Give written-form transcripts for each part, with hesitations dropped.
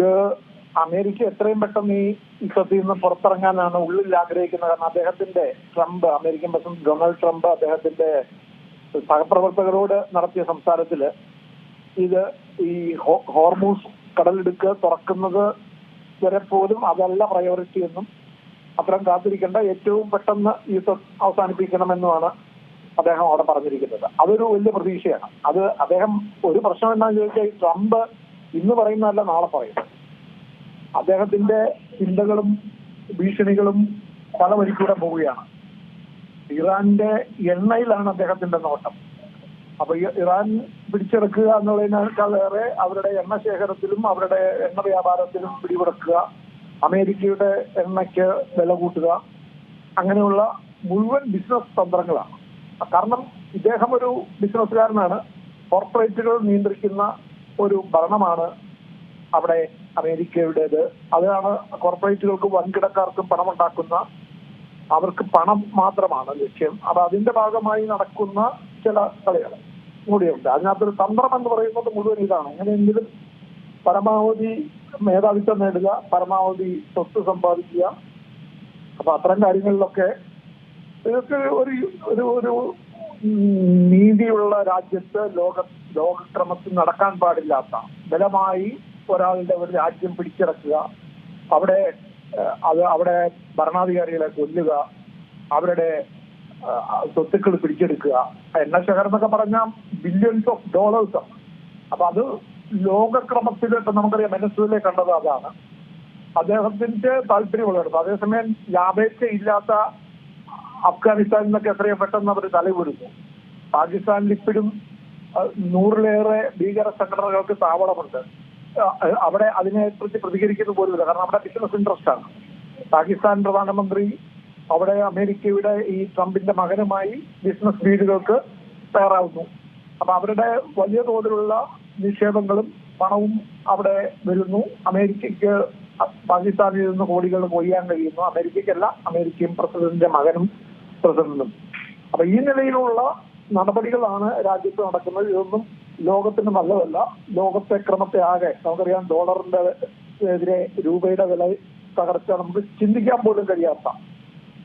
ഇത് അമേരിക്ക എത്രയും പെട്ടെന്ന് ഈ യുദ്ധത്തിൽ നിന്ന് പുറത്തിറങ്ങാനാണ് ഉള്ളിൽ ആഗ്രഹിക്കുന്നത്. കാരണം അദ്ദേഹത്തിന്റെ അമേരിക്കൻ പ്രസിഡന്റ് ഡൊണാൾഡ് ട്രംപ് അദ്ദേഹത്തിന്റെ സഹപ്രവർത്തകരോട് നടത്തിയ സംസാരത്തില് ഇത് ഈ ഹോർമൂസ് കടലിടുക്ക് തുറക്കുന്നത് വരെ പോലും അതല്ല പ്രയോറിറ്റി എന്നും അത്തരം കാത്തിരിക്കേണ്ട, ഏറ്റവും പെട്ടെന്ന് യുദ്ധം അവസാനിപ്പിക്കണമെന്നുമാണ് അദ്ദേഹം അവിടെ പറഞ്ഞിരിക്കുന്നത്. അതൊരു വലിയ പ്രതീക്ഷയാണ്. അത് അദ്ദേഹം ഒരു പ്രശ്നം എന്താണെന്ന് ചോദിച്ചാൽ ട്രംപ് ഇന്ന് പറയുന്നതല്ല നാളെ പറയും. അദ്ദേഹത്തിന്റെ ചിന്തകളും ഭീഷണികളും പല വഴിക്കൂടെ പോവുകയാണ്. ഇറാന്റെ എണ്ണയിലാണ് അദ്ദേഹത്തിന്റെ നോട്ടം. അപ്പൊ ഇറാൻ പിടിച്ചെടുക്കുക എന്നുള്ളതിനേക്കാളേറെ അവരുടെ എണ്ണ ശേഖരത്തിലും അവരുടെ എണ്ണ വ്യാപാരത്തിലും പിടിമുടക്കുക, അമേരിക്കയുടെ എണ്ണയ്ക്ക് വില കൂട്ടുക, അങ്ങനെയുള്ള മുഴുവൻ ബിസിനസ് തന്ത്രങ്ങളാണ്. കാരണം ഇദ്ദേഹം ഒരു ബിസിനസ്സുകാരനാണ്. കോർപ്പറേറ്റുകൾ നിയന്ത്രിക്കുന്ന ഒരു ഭരണമാണ് അവിടെ അമേരിക്കയുടേത്. അതാണ് കോർപ്പറേറ്റുകൾക്ക് വൻകിടക്കാർക്കും പണമുണ്ടാക്കുന്ന, അവർക്ക് പണം മാത്രമാണ് ലക്ഷ്യം. അപ്പൊ അതിന്റെ ഭാഗമായി നടക്കുന്ന ചില കളികൾ കൂടിയുണ്ട്. അതിനകത്തൊരു തന്ത്രം എന്ന് പറയുന്നത് മുഴുവൻ ഇതാണ്. എങ്ങനെയെങ്കിലും പരമാവധി മേധാവിത്വം നേടുക, പരമാവധി സ്വത്ത് സമ്പാദിക്കുക. അപ്പൊ അത്തരം കാര്യങ്ങളിലൊക്കെ ഇതൊക്കെ ഒരു നീതിയുള്ള രാജ്യത്ത് ലോകക്രമത്തിൽ നടക്കാൻ പാടില്ലാത്ത, ബലമായി ഒരാളുടെ ഒരു രാജ്യം പിടിച്ചടക്കുക, അവിടെ ഭരണാധികാരികളെ കൊല്ലുക, അവരുടെ സ്വത്തുക്കൾ പിടിച്ചെടുക്കുക. എണ്ണ ശേഖരം എന്നൊക്കെ പറഞ്ഞാൽ ബില്യൺസ് ഓഫ് ഡോളേഴ്സ്. അപ്പൊ അത് ലോകക്രമത്തിൽ ഇപ്പൊ നമുക്കറിയാം വെനസ്വേല കണ്ടത് അതാണ്. അദ്ദേഹത്തിന്റെ താല്പര്യമുള്ളത്. അതേസമയം ലാഭേച്ഛയില്ലാത്ത അഫ്ഗാനിസ്ഥാനിൽ നിന്നൊക്കെ എത്രയും പെട്ടെന്ന് അവർ തലവിടുന്നു. പാകിസ്ഥാനിൽ ഇപ്പോഴും 100-ലേറെ ഭീകര സംഘടനകൾക്ക് താവളമുണ്ട്. അവിടെ അതിനെക്കുറിച്ച് പ്രതികരിക്കുന്ന പോലുമില്ല. കാരണം അവിടെ ബിസിനസ് ഇൻട്രസ്റ്റ് ആണ്. പാകിസ്ഥാൻ പ്രധാനമന്ത്രി അവിടെ അമേരിക്കയുടെ ഈ ട്രംപിന്റെ മകനുമായി ബിസിനസ് ഡീലുകൾക്ക് തയ്യാറാവുന്നു. അപ്പൊ അവരുടെ വലിയ തോതിലുള്ള നിക്ഷേപങ്ങളും പണവും അവിടെ വരുന്നു. അമേരിക്കയ്ക്ക് പാകിസ്ഥാനിൽ നിന്ന് കോടികൾ കൊയ്യാൻ കഴിയുന്നു. അമേരിക്കയ്ക്കല്ല, അമേരിക്കയും പ്രസിഡന്റിന്റെ മകനും പ്രസിഡന്റും. അപ്പൊ ഈ നിലയിലുള്ള നടപടികളാണ് രാജ്യത്ത് നടക്കുന്നത്. ഇതൊന്നും ലോകത്തിന് നല്ലതല്ല. ലോകത്തെ ക്രമത്തെ ആകെ നമുക്കറിയാം, ഡോളറിന്റെ എതിരെ രൂപയുടെ വില തകർച്ച നമുക്ക് ചിന്തിക്കാൻ പോലും കഴിയാത്ത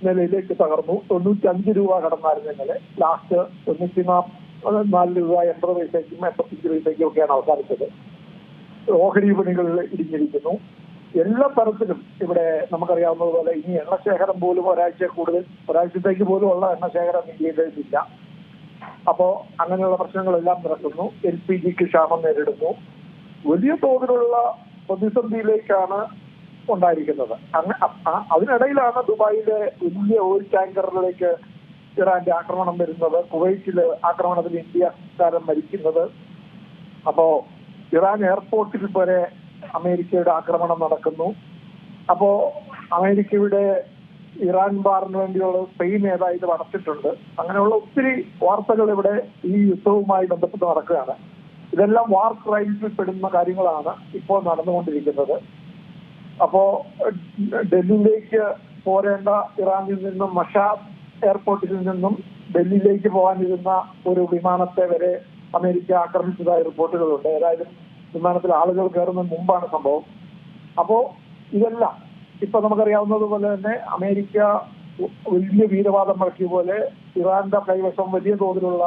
നിലയിലേക്ക് തകർന്നു. 95 രൂപ കടന്നായിരുന്നു ഇന്നലെ. ലാസ്റ്റ് 94 രൂപ 80 പൈസയ്ക്കും 85 പൈസയ്ക്കും ഒക്കെയാണ് അവസാനിച്ചത്. ഓഹരി വിപണികളിൽ ഇടിഞ്ഞിരിക്കുന്നു. എല്ലാ തരത്തിലും ഇവിടെ നമുക്കറിയാവുന്നതുപോലെ ഇനി എണ്ണശേഖരം പോലും ഒരാഴ്ചത്തേക്ക് പോലും ഉള്ള എണ്ണശേഖരം ഇന്ത്യയിലില്ല. അപ്പോ അങ്ങനെയുള്ള പ്രശ്നങ്ങളെല്ലാം നടക്കുന്നു. LPGക്ക് ക്ഷാമം നേരിടുന്നു. വലിയ തോതിലുള്ള പ്രതിസന്ധിയിലേക്കാണ് ഉണ്ടായിരിക്കുന്നത്. അതിനിടയിലാണ് ദുബായിലെ വലിയ ഓയിൽ ടാങ്കറിലേക്ക് ഇറാന്റെ ആക്രമണം വരുന്നത്. കുവൈറ്റില് ആക്രമണത്തിൽ ഇന്ത്യക്കാരൻ മരിക്കുന്നത്. അപ്പോ ഇറാൻ എയർപോർട്ടിൽ വരെ അമേരിക്കയുടെ ആക്രമണം നടക്കുന്നു. അപ്പോ അമേരിക്കയുടെ ഇറാൻ ബാറിന് വേണ്ടിയുള്ള സ്പെയിൻ ഏതായത് അടച്ചിട്ടുണ്ട്. അങ്ങനെയുള്ള ഒത്തിരി വാർത്തകൾ ഇവിടെ ഈ യുദ്ധവുമായി ബന്ധപ്പെട്ട് നടക്കുകയാണ്. ഇതെല്ലാം വാർ ക്രൈംസിൽ പെടുന്ന കാര്യങ്ങളാണ് ഇപ്പോൾ നടന്നുകൊണ്ടിരിക്കുന്നത്. അപ്പോ ഡൽഹിയിലേക്ക് പോരേണ്ട ഇറാനിൽ നിന്നും മഷാദ് എയർപോർട്ടിൽ നിന്നും ഡൽഹിയിലേക്ക് പോകാനിരുന്ന ഒരു വിമാനത്തെ വരെ അമേരിക്ക ആക്രമിച്ചതായ റിപ്പോർട്ടുകളുണ്ട്. ഏതായാലും വിമാനത്തിൽ ആളുകൾ കയറുന്നതിന് മുമ്പാണ് സംഭവം. അപ്പോ ഇതെല്ലാം ഇപ്പൊ നമുക്കറിയാവുന്നതുപോലെ തന്നെ അമേരിക്ക വലിയ വീരവാദം മുഴക്കിയ പോലെ ഇറാന്റെ കൈവശം വലിയ തോതിലുള്ള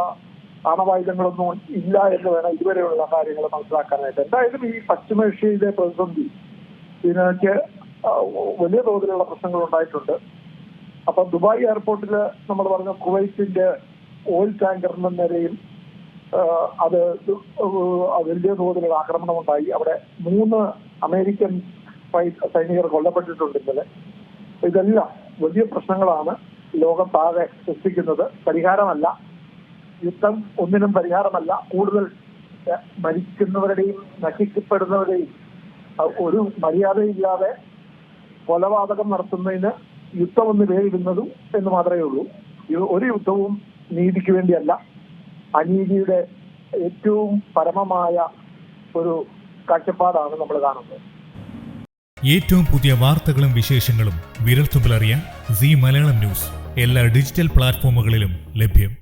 ആണവായുധങ്ങളൊന്നും ഇല്ല എന്ന് വേണം ഇതുവരെയുള്ള കാര്യങ്ങൾ മനസ്സിലാക്കാനായിട്ട്. എന്തായാലും ഈ പശ്ചിമേഷ്യയിലെ പ്രതിസന്ധി ഇതിനൊക്കെ വലിയ തോതിലുള്ള പ്രശ്നങ്ങൾ ഉണ്ടായിട്ടുണ്ട്. അപ്പൊ ദുബായ് എയർപോർട്ടിൽ നമ്മൾ പറഞ്ഞ കുവൈറ്റിന്റെ ഓയിൽ ടാങ്കറിന്റെ നേരെയും അത് വലിയ തോതിലുള്ള ആക്രമണം ഉണ്ടായി. അവിടെ 3 അമേരിക്കൻ സൈനികർ കൊല്ലപ്പെട്ടിട്ടുണ്ട് ഇന്നലെ. ഇതെല്ലാം വലിയ പ്രശ്നങ്ങളാണ് ലോകത്താകെ സൃഷ്ടിക്കുന്നത്. പരിഹാരമല്ല, യുദ്ധം ഒന്നിനും പരിഹാരമല്ല. കൂടുതൽ മരിക്കുന്നവരുടെയും നശിക്കപ്പെടുന്നവരുടെയും ഒരു മര്യാദയില്ലാതെ കൊലപാതകം നടത്തുന്നതിന് യുദ്ധം ഒന്ന് പേരിടുന്നതും എന്ന് മാത്രമേ ഉള്ളൂ. ഒരു യുദ്ധവും നീതിക്ക് വേണ്ടിയല്ല, അനീതിയുടെ ഏറ്റവും പരമമായ ഒരു കാഴ്ചപ്പാടാണ് നമ്മൾ കാണുന്നത്. ഏറ്റവും പുതിയ വാർത്തകളും വിശേഷങ്ങളും വിരൽത്തുമ്പിലറിയാൻ സീ മലയാളം ന്യൂസ് എല്ലാ ഡിജിറ്റൽ പ്ലാറ്റ്ഫോമുകളിലും ലഭ്യം.